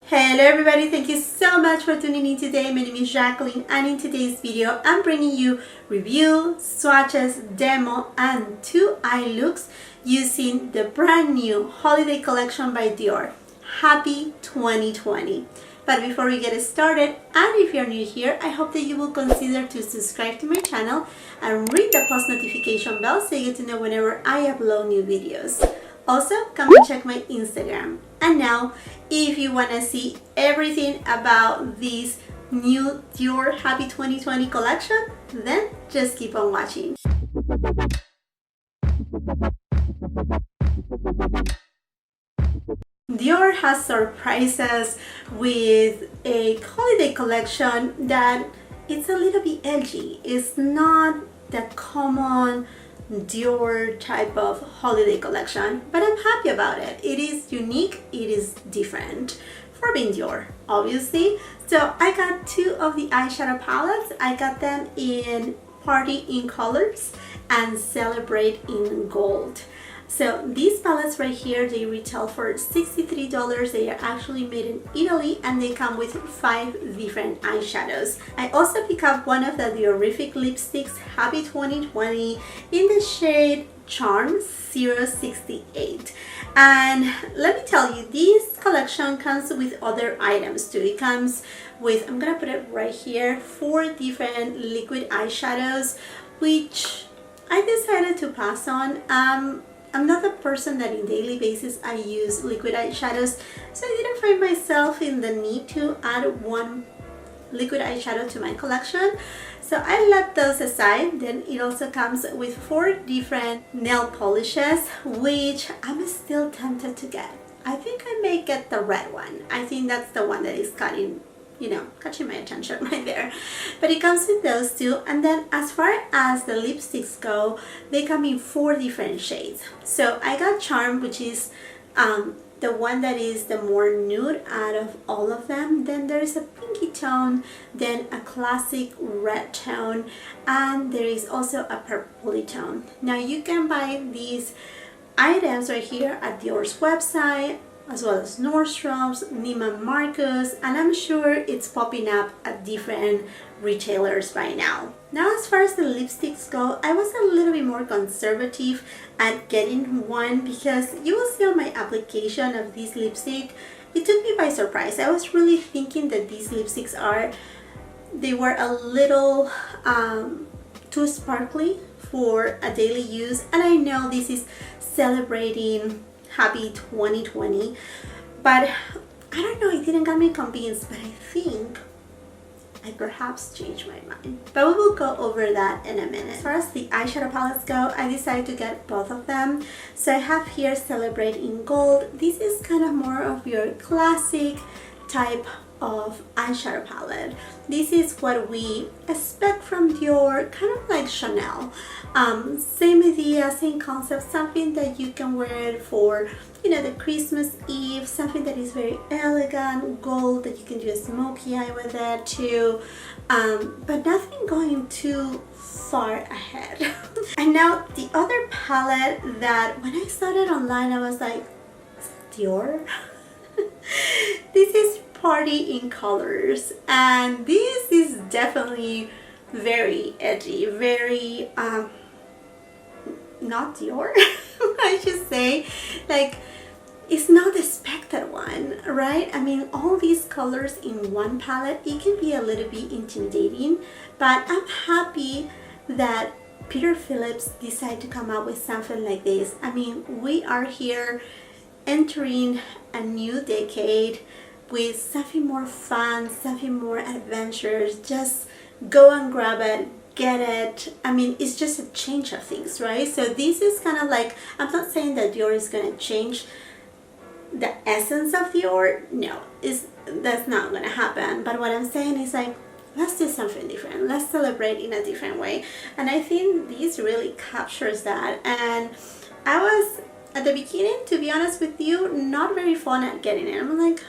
Hello everybody, thank you so much for tuning in today. My name is Jacqueline and in today's video I'm bringing you review, swatches, demo and 2 eye looks using the brand new holiday collection by Dior, Happy 2020. But before we get started, and if you're new here, I hope that you will consider to subscribe to my channel and ring the post notification bell so you get to know whenever I upload new videos. Also, come and check my Instagram. And now, if you want to see everything about this new Dior Happy 2020 collection, then just keep on watching. Dior has surprised us with a holiday collection that it's a little bit edgy. It's not the common Dior type of holiday collection, but I'm happy about it. It is unique, it is different for being Dior, obviously. So I got 2 of the eyeshadow palettes. I got them in Party in Colors and Celebrate in Gold. So these palettes right here, they retail for $63. They are actually made in Italy and they come with 5 different eyeshadows. I also picked up one of the Diorific Lipsticks Happy 2020 in the shade Charm 068. And let me tell you, this collection comes with other items too. It comes with, I'm gonna put it right here, 4 different liquid eyeshadows, which I decided to pass on. I'm not the person that in daily basis I use liquid eyeshadows, so I didn't find myself in the need to add 1 liquid eyeshadow to my collection. So I let those aside. Then it also comes with 4 different nail polishes, which I'm still tempted to get. I think I may get the red one. I think that's the one that is catching my attention right there. But it comes with those 2. And then as far as the lipsticks go, they come in 4 different shades. So I got Charm, which is the one that is the more nude out of all of them. Then there's a pinky tone, then a classic red tone, and there is also a purpley tone. Now you can buy these items right here at Dior's website, as well as Nordstrom's, Neiman Marcus, and I'm sure it's popping up at different retailers by now. Now as far as the lipsticks go, I was a little bit more conservative at getting one because you will see on my application of this lipstick, it took me by surprise. I was really thinking that these lipsticks they were a little too sparkly for a daily use, and I know this is celebrating Happy 2020, but I don't know, it didn't get me convinced, but I think I perhaps changed my mind. But we will go over that in a minute. As far as the eyeshadow palettes go, I decided to get both of them. So I have here Celebrate in Gold. This is kind of more of your classic type of eyeshadow palette. This is what we expect from Dior, kind of like Chanel. Same idea, same concept, something that you can wear for, the Christmas Eve, something that is very elegant, gold, that you can do a smoky eye with it too, but nothing going too far ahead. And now the other palette that when I saw it online, I was like, is it Dior? This is Party in Colors, and this is definitely very edgy, very not Dior, I should say. Like, it's not the expected one, right? I mean, all these colors in one palette, it can be a little bit intimidating, but I'm happy that Peter Phillips decided to come out with something like this. I mean, we are here entering a new decade with something more fun, something more adventurous. Just go and grab it, get it. I mean, it's just a change of things, right? So this is kind of like, I'm not saying that Dior is going to change the essence of Dior. No, that's not going to happen. But what I'm saying is, like, let's do something different. Let's celebrate in a different way. And I think this really captures that. And I was, at the beginning, to be honest with you, not very fun at getting it. I'm like,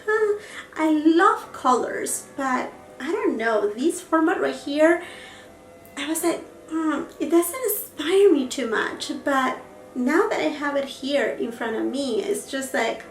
I love colors, but I don't know, this format right here, I was like, it doesn't inspire me too much. But now that I have it here in front of me, it's just like,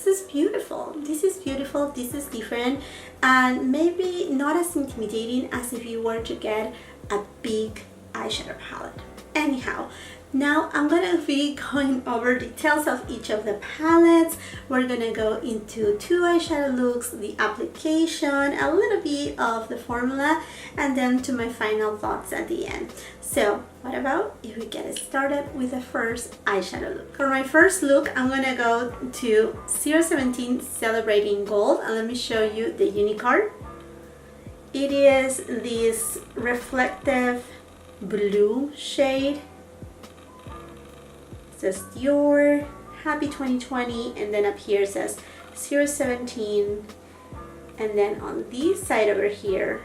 This is beautiful. This is beautiful. This is different, and maybe not as intimidating as if you were to get a big eyeshadow palette. Anyhow, now I'm gonna be going over details of each of the palettes. We're gonna go into 2 eyeshadow looks, the application, a little bit of the formula, and then to my final thoughts at the end. So what about if we get started with the first eyeshadow look? For my first look, I'm gonna go to 017 Celebrating Gold, and let me show you the Unicard. It is this reflective blue shade. Says Dior Happy 2020, and then up here says 017, and then on this side over here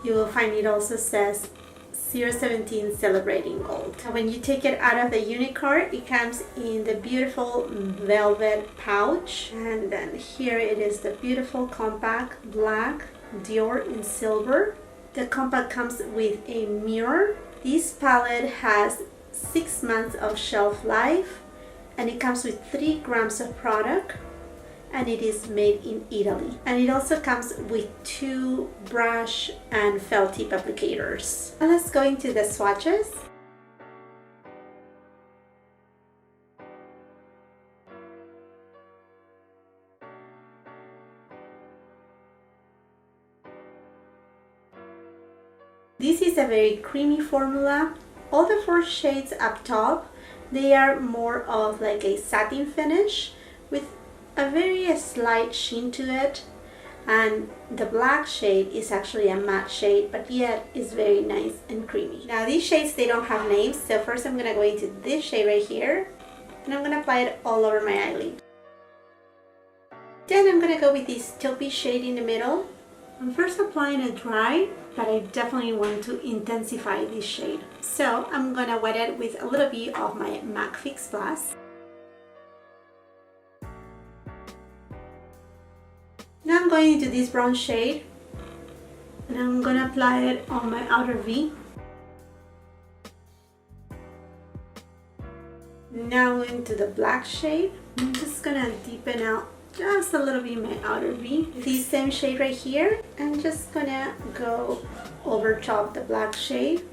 you will find it also says 017 Celebrating Gold. So when you take it out of the Unicard, it comes in the beautiful velvet pouch, and then here it is the beautiful compact black Dior in silver. The compact comes with a mirror. This palette has 6 months of shelf life, and it comes with 3 grams of product, and it is made in Italy. And it also comes with 2 brush and felt tip applicators. Now let's go into the swatches. This is a very creamy formula. All the 4 shades up top, they are more of like a satin finish with a very slight sheen to it, and the black shade is actually a matte shade, but yet is very nice and creamy. Now these shades, they don't have names, so first I'm gonna go into this shade right here, and I'm gonna apply it all over my eyelid. Then I'm gonna go with this taupey shade in the middle. I'm first applying it dry, but I definitely want to intensify this shade. So I'm gonna wet it with a little bit of my MAC Fix Plus. Now I'm going into this brown shade, and I'm gonna apply it on my outer V. Now into the black shade. I'm just gonna deepen out just a little bit my outer V. This same shade right here, I'm just gonna go over top the black shade.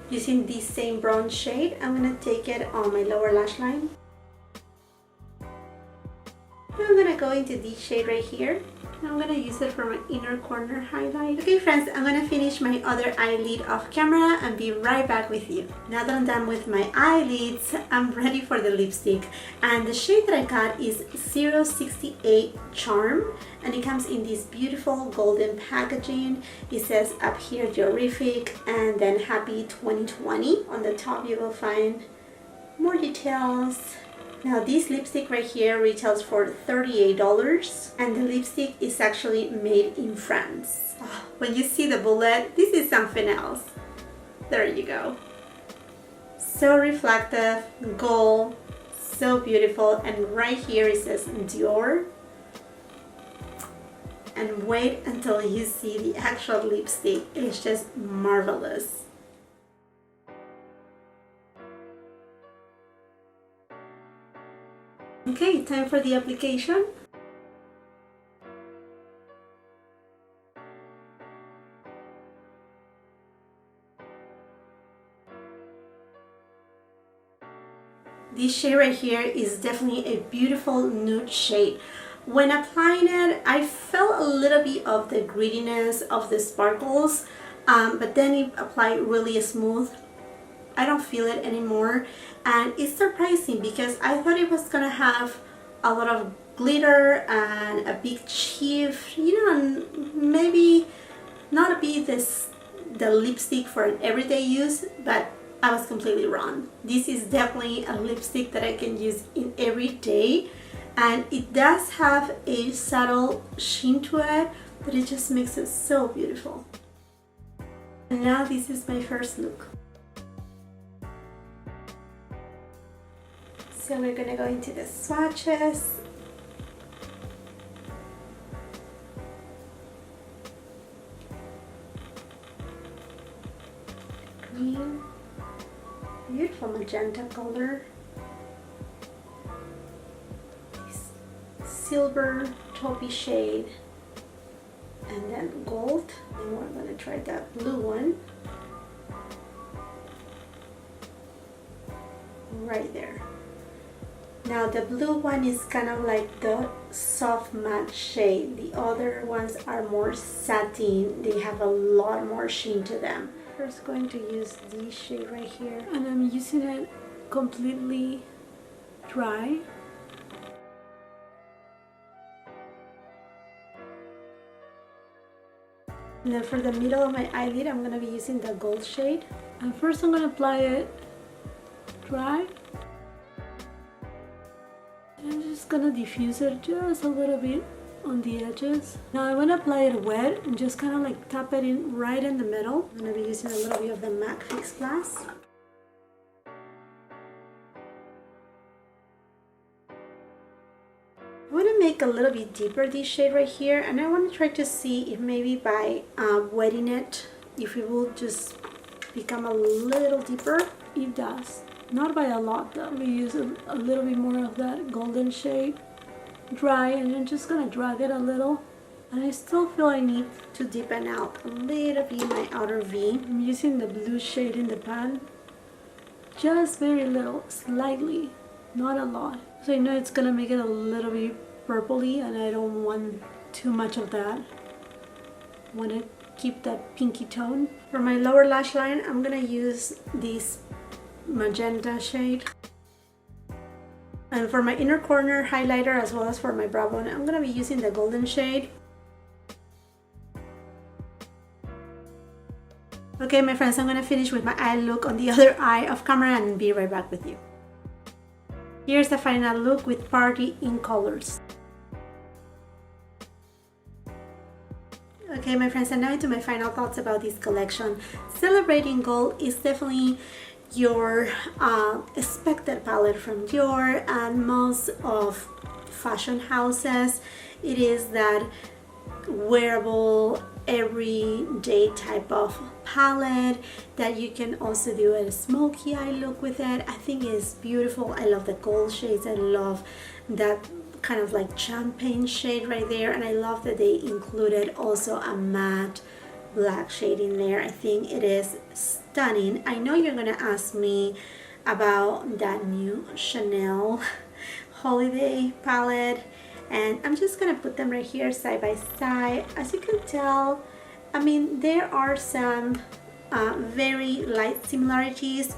Using this same brown shade, I'm gonna take it on my lower lash line. Now I'm gonna go into this shade right here. I'm gonna use it for my inner corner highlight. Okay friends, I'm gonna finish my other eyelid off camera and be right back with you. Now that I'm done with my eyelids, I'm ready for the lipstick. And the shade that I got is 068 Charm, and it comes in this beautiful golden packaging. It says up here Diorific and then Happy 2020. On the top you will find more details. Now this lipstick right here retails for $38, and the lipstick is actually made in France. Oh, when you see the bullet, this is something else. There you go. So reflective, gold, so beautiful, and right here it says Dior. And wait until you see the actual lipstick. It's just marvelous. Okay, time for the application. This shade right here is definitely a beautiful nude shade. When applying it, I felt a little bit of the grittiness of the sparkles, but then it applied really smooth. I don't feel it anymore, and it's surprising because I thought it was gonna have a lot of glitter and a big cheek, you know, and maybe not be the lipstick for an everyday use, but I was completely wrong. This is definitely a lipstick that I can use in every day, and it does have a subtle sheen to it, but it just makes it so beautiful. And now this is my first look. So we're gonna go into the swatches. Green, beautiful magenta color. silver taupey shade and then gold. And we're going to try that blue one right there. Now the blue one is kind of like the soft matte shade. The other ones are more satin. They have a lot more sheen to them. First going to use this shade right here, and I'm using it completely dry. And then for the middle of my eyelid, I'm going to be using the gold shade. And first I'm going to apply it dry. I'm just gonna diffuse it just a little bit on the edges. Now I'm gonna apply it wet and just kind of like tap it in right in the middle. I'm gonna be using a little bit of the MAC Fix Plus. I want to make a little bit deeper this shade right here, and I want to try to see if maybe by wetting it, if it will just become a little deeper. It does. Not by a lot though. We use a little bit more of that golden shade. Dry, and I'm just gonna drag it a little. And I still feel I need to deepen out a little bit my outer V. I'm using the blue shade in the pan. Just very little, slightly, not a lot. So I know it's gonna make it a little bit purpley, and I don't want too much of that. I want to keep that pinky tone. For my lower lash line, I'm gonna use this magenta shade, and for my inner corner highlighter as well as for my brow bone, I'm gonna be using the golden shade. Okay my friends, I'm gonna finish with my eye look on the other eye off camera and be right back with you. Here's the final look with Party in Colors. Okay my friends, and now into my final thoughts about this collection. Celebrating Gold is definitely your expected palette from Dior and most of fashion houses. It is that wearable everyday type of palette that you can also do a smoky eye look with it. I think it's beautiful. I love the gold shades. I love that kind of like champagne shade right there, and I love that they included also a matte black shade in there. I think it is stunning. I know you're gonna ask me about that new Chanel holiday palette, and I'm just gonna put them right here side by side. As you can tell, I mean, there are some very light similarities.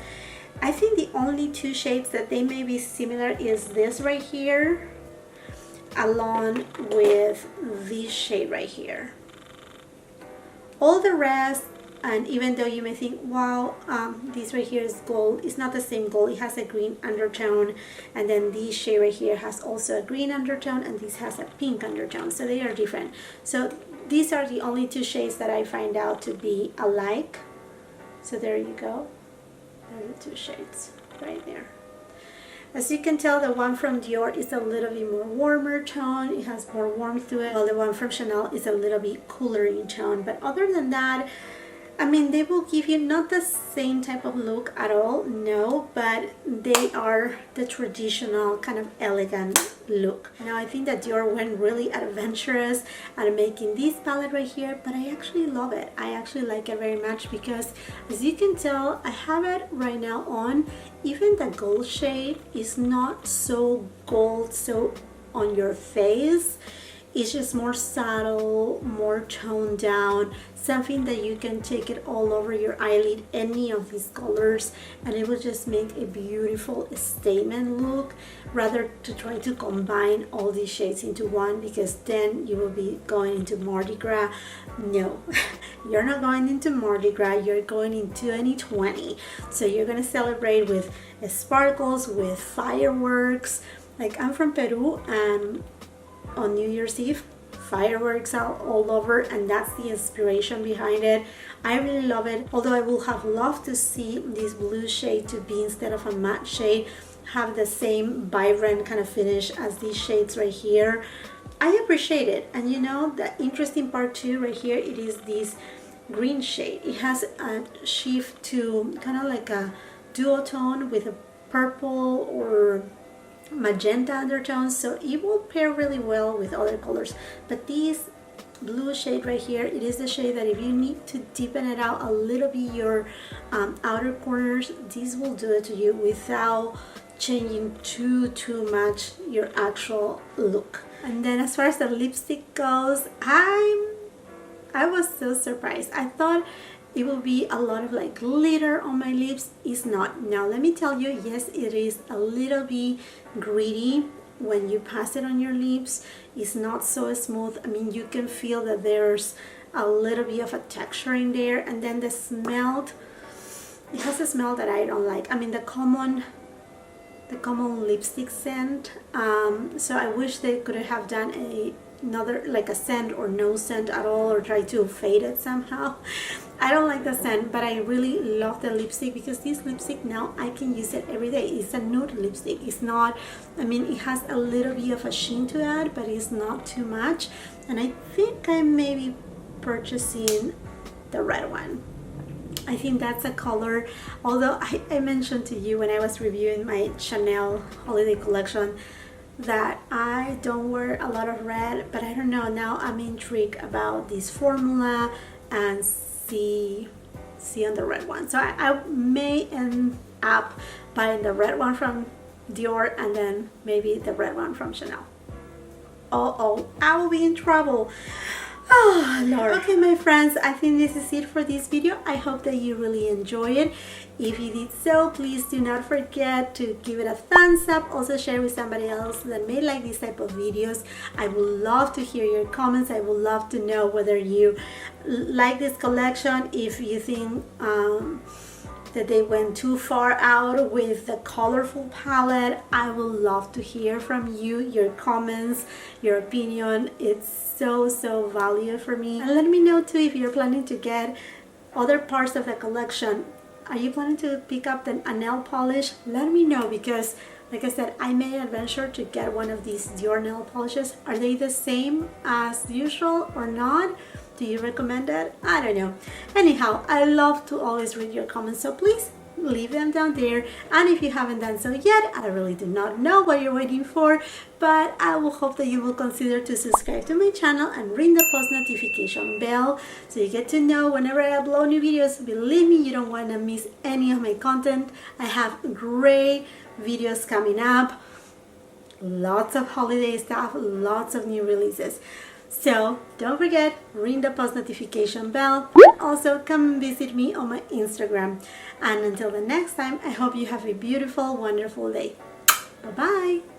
I think the only two shades that they may be similar is this right here along with this shade right here. All the rest, and even though you may think, wow, this right here is gold, it's not the same gold. It has a green undertone, and then this shade right here has also a green undertone, and this has a pink undertone, so they are different. So these are the only two shades that I find out to be alike. So there you go. There are the two shades right there. As you can tell, the one from Dior is a little bit more warmer tone. It has more warmth to it, while the one from Chanel is a little bit cooler in tone. But other than that, I mean, they will give you not the same type of look at all, no, but they are the traditional kind of elegant look. Now I think that Dior went really adventurous at making this palette right here, but I actually love it. I actually like it very much because, as you can tell, I have it right now on. Even the gold shade is not so gold, so on your face. It's just more subtle, more toned down, something that you can take it all over your eyelid, any of these colors, and it will just make a beautiful statement look, rather to try to combine all these shades into one, because then you will be going into Mardi Gras. No, you're not going into Mardi Gras, you're going in 2020. So you're gonna celebrate with sparkles, with fireworks. Like, I'm from Peru, and on New Year's Eve, fireworks are all over, and that's the inspiration behind it. I really love it, although I would have loved to see this blue shade to be, instead of a matte shade, have the same vibrant kind of finish as these shades right here. I appreciate it. And you know, the interesting part too right here, it is this green shade. It has a shift to kind of like a duotone with a purple or magenta undertones, so it will pair really well with other colors. But this blue shade right here, it is the shade that if you need to deepen it out a little bit, your outer corners, this will do it to you without changing too much your actual look. And then as far as the lipstick goes, I was so surprised. I thought it will be a lot of like glitter on my lips. It's not. Now let me tell you, yes, it is a little bit gritty when you pass it on your lips. It's not so smooth. I mean, you can feel that there's a little bit of a texture in there. And then the smell, it has a smell that I don't like. I mean, the common lipstick scent. So I wish they could have done another, like a scent or no scent at all, or try to fade it somehow. I don't like the scent, but I really love the lipstick because this lipstick now I can use it every day. It's a nude lipstick. It's not, I mean, it has a little bit of a sheen to it, but it's not too much. And I think I may be purchasing the red one. I think that's a color, although I mentioned to you when I was reviewing my Chanel holiday collection that I don't wear a lot of red, but I don't know, now I'm intrigued about this formula and see on the red one. So I may end up buying the red one from Dior and then maybe the red one from Chanel. Oh, I will be in trouble. Oh Lord. Okay, my friends, I think this is it for this video. I hope that you really enjoy it. If you did so, please do not forget to give it a thumbs up. Also share with somebody else that may like this type of videos. I would love to hear your comments. I would love to know whether you like this collection, if you think that they went too far out with the colorful palette. I would love to hear from you, your comments, your opinion. It's so valuable for me. And let me know too if you're planning to get other parts of the collection. Are you planning to pick up a nail polish? Let me know, because like I said, I may adventure to get one of these Dior nail polishes. Are they the same as usual or not? Do you recommend it? I don't know. Anyhow, I love to always read your comments, so please leave them down there. And if you haven't done so yet, I really do not know what you're waiting for, but I will hope that you will consider to subscribe to my channel and ring the post notification bell so you get to know whenever I upload new videos. Believe me, you don't want to miss any of my content. I have great videos coming up, lots of holiday stuff, lots of new releases. So don't forget, ring the post notification bell. Also come visit me on my Instagram. And until the next time, I hope you have a beautiful, wonderful day. Bye bye.